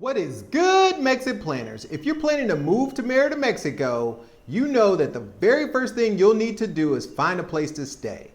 What is good, Mexitplanners? If you're planning to move to Merida, Mexico, you know that the very first thing you'll need to do is find a place to stay.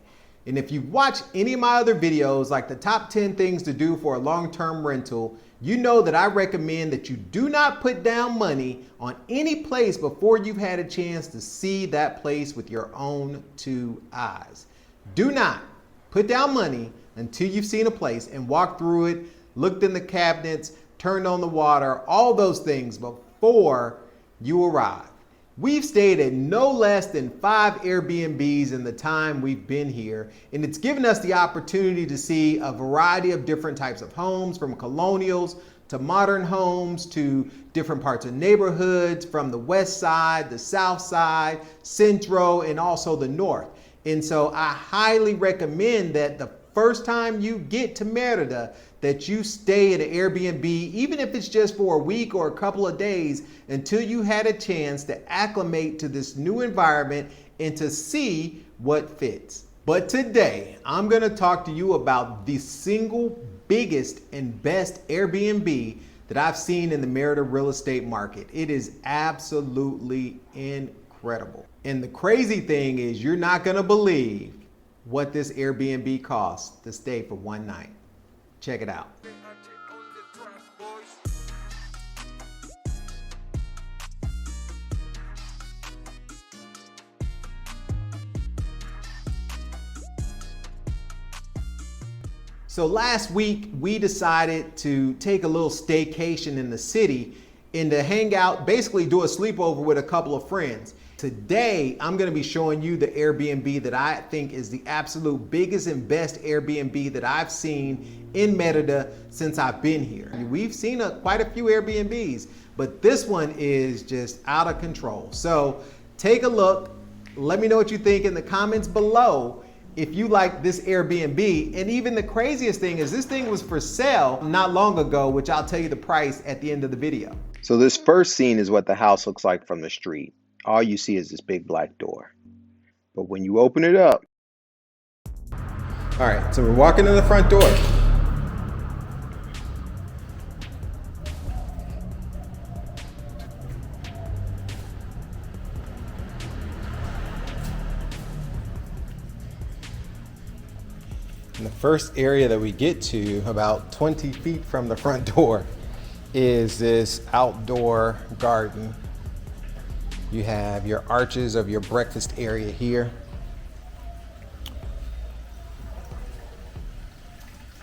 And if you've watched any of my other videos, like the top 10 things to do for a long-term rental, you know that I recommend that you do not put down money on any place before you've had a chance to see that place with your own two eyes. Do not put down money until you've seen a place and walked through it, looked in the cabinets, turned on the water, all those things before you arrive. We've stayed at no less than 5 Airbnbs in the time we've been here, and it's given us the opportunity to see a variety of different types of homes, from colonials to modern homes to different parts of neighborhoods, from the west side, the south side, centro, and also the north. And so I highly recommend that the first time you get to Merida, that you stay at an Airbnb, even if it's just for a week or a couple of days, until you had a chance to acclimate to this new environment and to see what fits. But today, I'm gonna talk to you about the single biggest and best Airbnb that I've seen in the Merida real estate market. It is absolutely incredible. And the crazy thing is, you're not gonna believe what this Airbnb costs to stay for one night. Check it out. So last week we decided to take a little staycation in the city and to hang out, basically do a sleepover with a couple of friends. Today, I'm gonna be showing you the Airbnb that I think is the absolute biggest and best Airbnb that I've seen in Merida since I've been here. We've seen quite a few Airbnbs, but this one is just out of control. So take a look. Let me know what you think in the comments below if you like this Airbnb. And even the craziest thing is, this thing was for sale not long ago, which I'll tell you the price at the end of the video. So this first scene is what the house looks like from the street. All you see is this big black door. But when you open it up... All right, so we're walking in the front door. And the first area that we get to, about 20 feet from the front door, is this outdoor garden. You have your arches of your breakfast area here.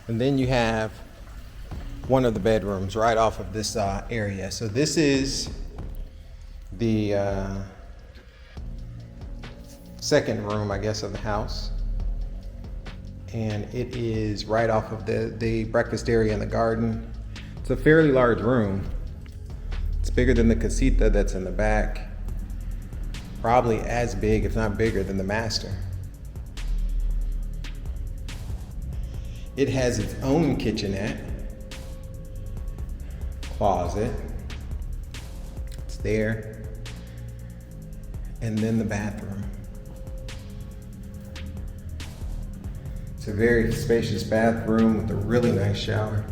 And then you have one of the bedrooms right off of this area. So this is the second room, I guess, of the house. And it is right off of the breakfast area in the garden. It's a fairly large room. It's bigger than the Casita that's in the back. Probably as big, if not bigger, than the master. It has its own kitchenette, closet. It's there. And then the bathroom. It's a very spacious bathroom with a really nice shower.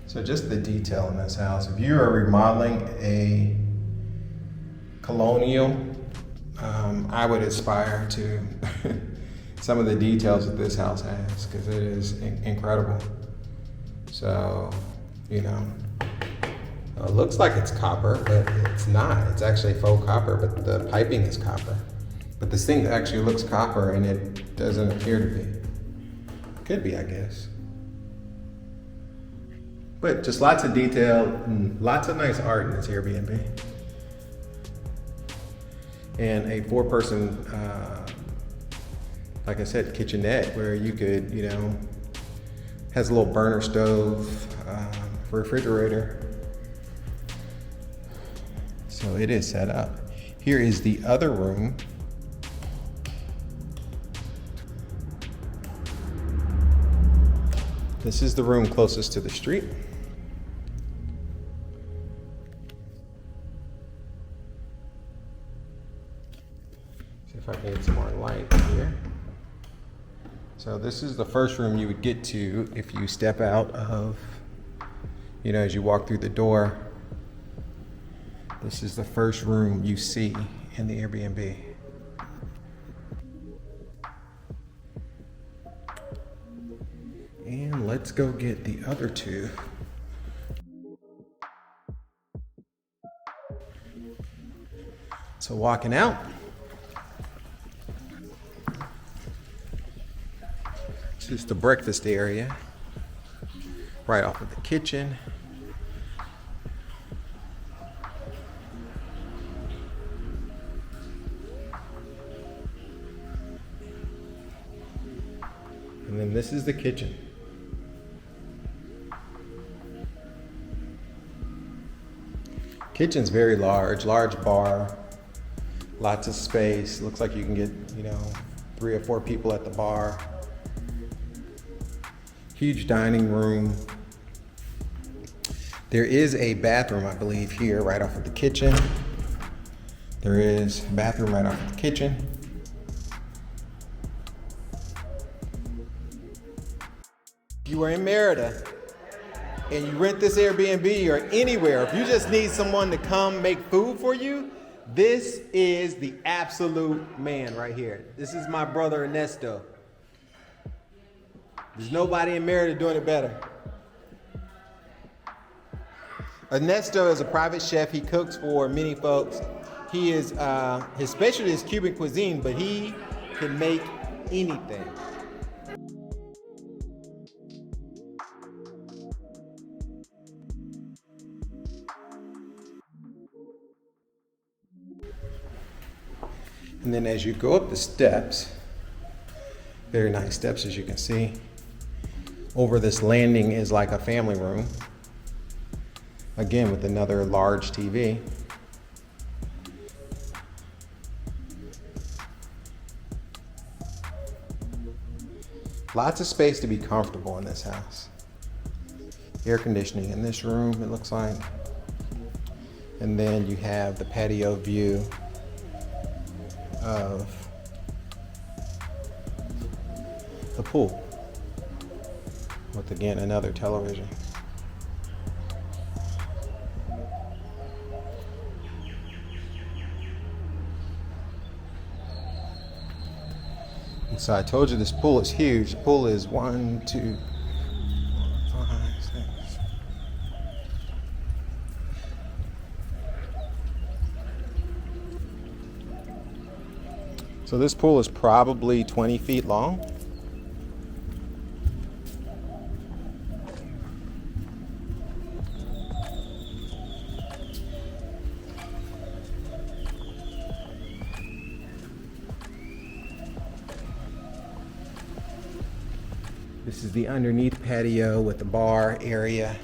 So just the detail in this house. If you are remodeling a colonial, I would aspire to some of the details that this house has, because it is incredible. So, you know, it looks like it's copper, but it's not. It's actually faux copper, but the piping is copper. But this thing actually looks copper, and it doesn't appear to be. Could be, I guess. But just lots of detail and lots of nice art in this Airbnb. And a 4-person, like I said, kitchenette where you could, you know, has a little burner stove, refrigerator. So it is set up. Here is the other room. This is the room closest to the street. See if I can get some more light here. So this is the first room you would get to if you step out of, as you walk through the door. This is the first room you see in the Airbnb. And let's go get the other two. So walking out, this is the breakfast area, right off of the kitchen. And then this is the kitchen. Kitchen's very large bar, lots of space. Looks like you can get, 3 or 4 people at the bar. Huge dining room. There is a bathroom, I believe, here right off of the kitchen. There is a bathroom right off of the kitchen. If you are in Merida and you rent this Airbnb or anywhere, if you just need someone to come make food for you, this is the absolute man right here. This is my brother Ernesto. There's nobody in Merida doing it better. Ernesto is a private chef. He cooks for many folks. He is, his specialty is Cuban cuisine, but he can make anything. And then as you go up the steps, very nice steps as you can see. Over this landing is like a family room. Again, with another large TV. Lots of space to be comfortable in this house. Air conditioning in this room, it looks like. And then you have the patio view of the pool with, again, another television. And so I told you this pool is huge. The pool is 1, 2, 4, 5, 6. So this pool is probably 20 feet long. This is the underneath patio with the bar area.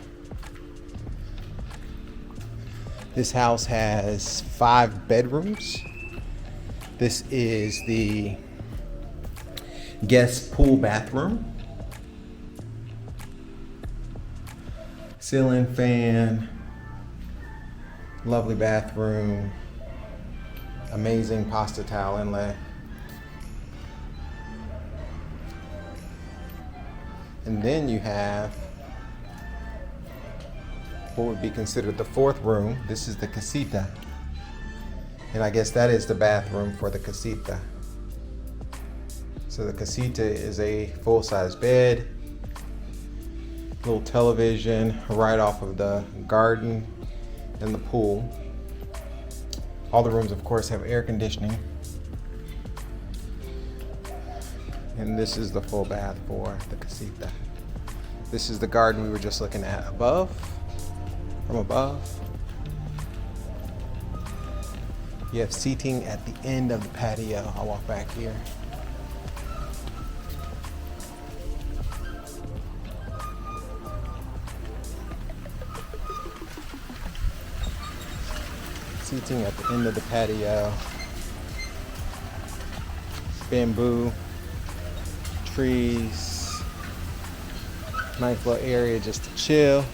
This house has 5 bedrooms. This is the guest pool bathroom. Ceiling fan, lovely bathroom, amazing pasta towel inlay. And then you have what would be considered the 4th room. This is the Casita. And I guess that is the bathroom for the Casita. So the Casita is a full-size bed, little television right off of the garden and the pool. All the rooms, of course, have air conditioning. And this is the full bath for the Casita. This is the garden we were just looking at from above. You have seating at the end of the patio. I'll walk back here. Seating at the end of the patio. Bamboo, trees, nice little area just to chill.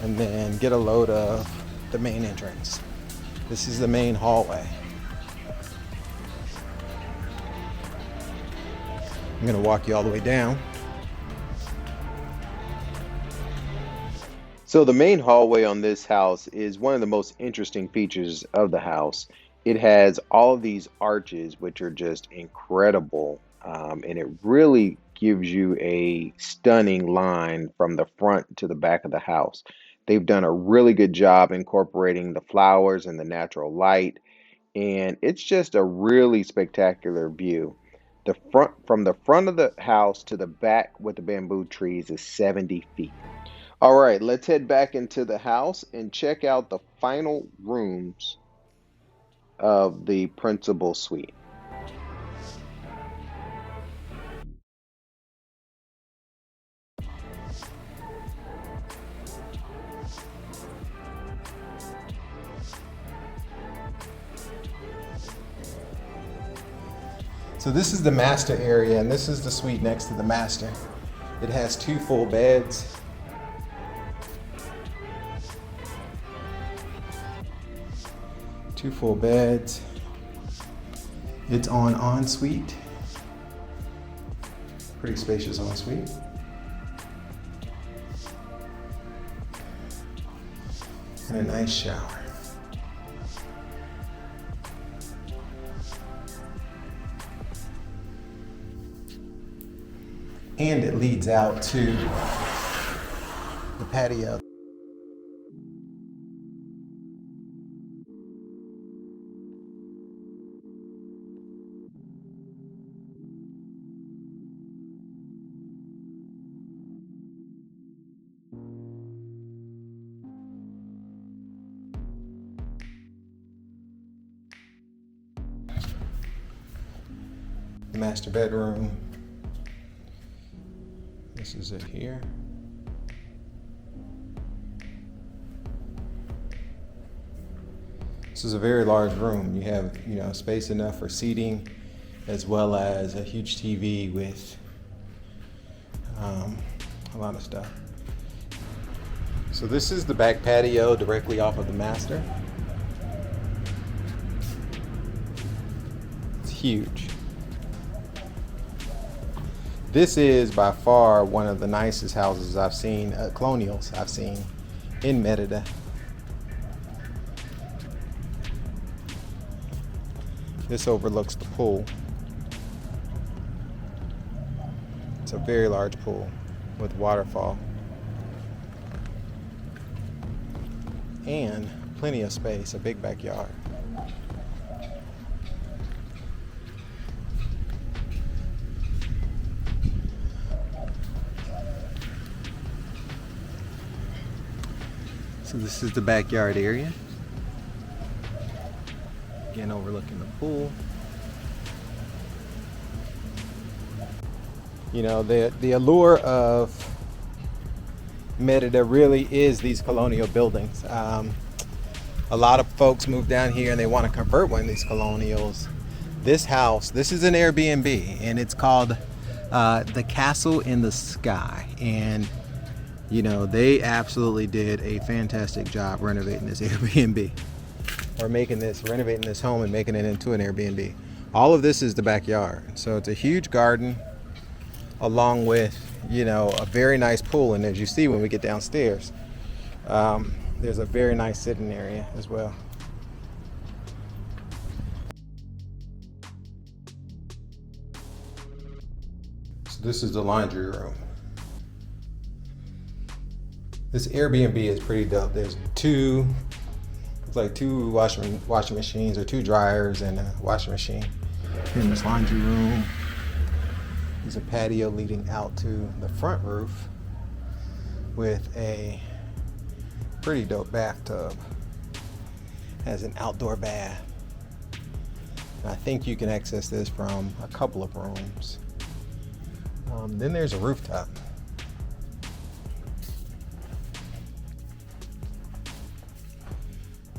And then get a load of the main entrance. This is the main hallway. I'm gonna walk you all the way down. So the main hallway on this house is one of the most interesting features of the house. It has all of these arches, which are just incredible, and it really gives you a stunning line from the front to the back of the house. They've done a really good job incorporating the flowers and the natural light, and it's just a really spectacular view. The front, from the front of the house to the back with the bamboo trees, is 70 feet. All right, let's head back into the house and check out the final rooms of the principal suite. So this is the master area, and this is the suite next to the master. It has 2 full beds. Two full beds. It's on ensuite. Pretty spacious ensuite. And a nice shower. And it leads out to the patio. The master bedroom. This is it here. This is a very large room. You have, space enough for seating, as well as a huge TV with a lot of stuff. So this is the back patio directly off of the master. It's huge. This is by far one of the nicest houses I've seen, colonials I've seen in Merida. This overlooks the pool. It's a very large pool with waterfall. And plenty of space, a big backyard. So this is the backyard area. Again, overlooking the pool. The allure of Merida really is these colonial buildings. A lot of folks move down here and they want to convert one of these colonials. This house, this is an Airbnb, and it's called the Castle in the Sky. And they absolutely did a fantastic job renovating this Airbnb, or renovating this home and making it into an Airbnb. All of this is the backyard. So it's a huge garden along with, a very nice pool. And as you see when we get downstairs, there's a very nice sitting area as well. So this is the laundry room. This Airbnb is pretty dope. There's two washing machines, or 2 dryers and a washing machine in this laundry room. There's a patio leading out to the front roof with a pretty dope bathtub. Has an outdoor bath. And I think you can access this from a couple of rooms. Then there's a rooftop.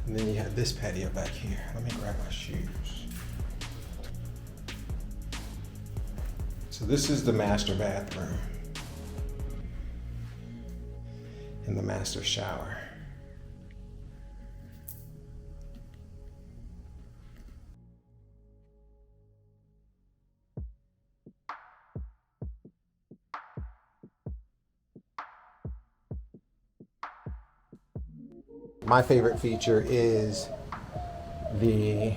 And then you have this patio back here. Let me grab my shoes. So this is the master bathroom and the master shower. my favorite feature is the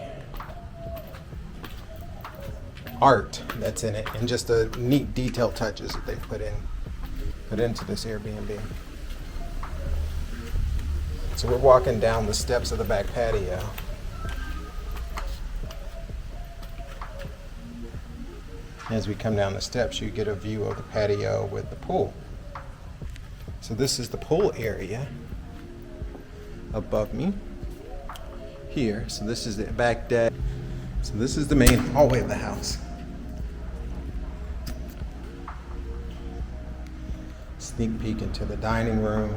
art that's in it and just the neat detail touches that they put into this Airbnb. So we're walking down the steps of the back patio. As we come down the steps, you get a view of the patio with the pool. So this is the pool area above me here. So this is the back deck. So this is the main hallway of the house. Sneak peek into the dining room.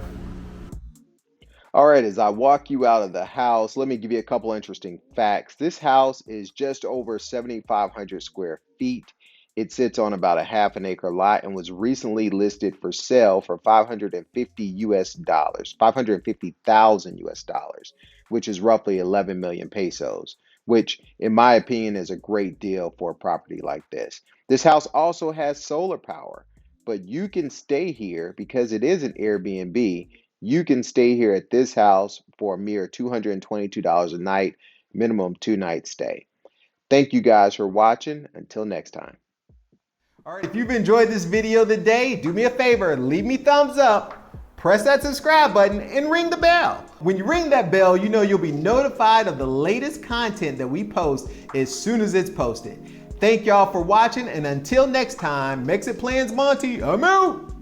All right, as I walk you out of the house, let me give you a couple interesting facts. This house is just over 7,500 square feet. It sits on about a half an acre lot and was recently listed for sale for $550,000, which is roughly 11 million pesos, which in my opinion is a great deal for a property like this. This house also has solar power, but you can stay here because it is an Airbnb. You can stay here at this house for a mere $222 a night, minimum 2-night stay. Thank you guys for watching. Until next time. All right, if you've enjoyed this video today, do me a favor, leave me thumbs up, press that subscribe button, and ring the bell. When you ring that bell, you know you'll be notified of the latest content that we post as soon as it's posted. Thank y'all for watching, and until next time, Mexitplans Monty, I'm out.